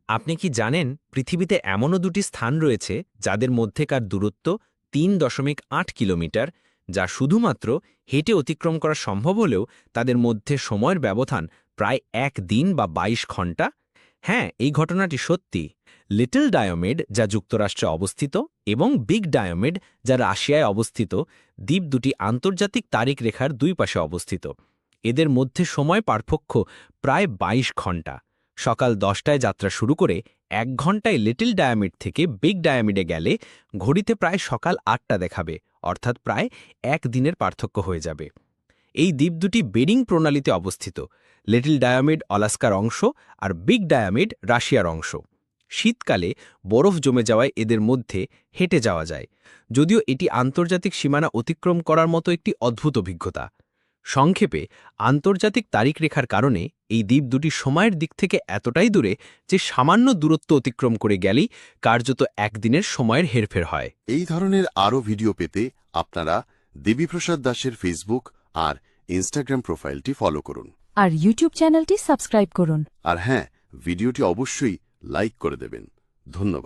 আপনি কি জানেন পৃথিবীতে এমনও দুটি স্থান রয়েছে যাদের মধ্যেকার দূরত্ব ৩.৮ কিলোমিটার, যা শুধুমাত্র হেঁটে অতিক্রম করা সম্ভব হলেও তাদের মধ্যে সময়ের ব্যবধান প্রায় ১ দিন বা ২২ ঘন্টা? হ্যাঁ, এই ঘটনাটি সত্যি। লিটল ডায়োমেড, যা যুক্তরাষ্ট্রে অবস্থিত, এবং বিগ ডায়োমেড, যা রাশিয়ায় অবস্থিত, দ্বীপ দুটি আন্তর্জাতিক তারিখ রেখার দুই পাশে অবস্থিত। এদের মধ্যে সময় পার্থক্য প্রায় ২২ ঘন্টা। সকাল ১০টায় যাত্রা শুরু করে ১ ঘন্টায় লিটল ডায়ামিড থেকে বিগ ডায়ামিডে গেলে ঘড়িতে প্রায় সকাল ৮টা দেখাবে, অর্থাৎ প্রায় ১ দিনের পার্থক্য হয়ে যাবে। এই দ্বীপ দুটি বেরিং প্রণালীতে অবস্থিত। লিটল ডায়ামিড আলাস্কার অংশ আর বিগ ডায়ামিড রাশিয়ার অংশ। শীতকালে বরফ জমে যাওয়ায় এদের মধ্যে হেঁটে যাওয়া যায়, যদিও এটি আন্তর্জাতিক সীমানা অতিক্রম করার মতো একটি অদ্ভুত অভিজ্ঞতা। সংক্ষেপে, আন্তর্জাতিক তারিখরেখার কারণে এই দ্বীপ দুটি সময়ের দিক থেকে এতটাই দূরে যে সামান্য দূরত্ব অতিক্রম করে গেলেই কার্যত একদিনের সময়ের হেরফের হয়। এই ধরনের আরও ভিডিও পেতে আপনারা দেবীপ্রসাদ দাসের ফেসবুক আর ইনস্টাগ্রাম প্রোফাইলটি ফলো করুন। আর ইউটিউব চ্যানেলটি সাবস্ক্রাইব করুন। আর হ্যাঁ, ভিডিওটি অবশ্যই লাইক করে দেবেন। ধন্যবাদ।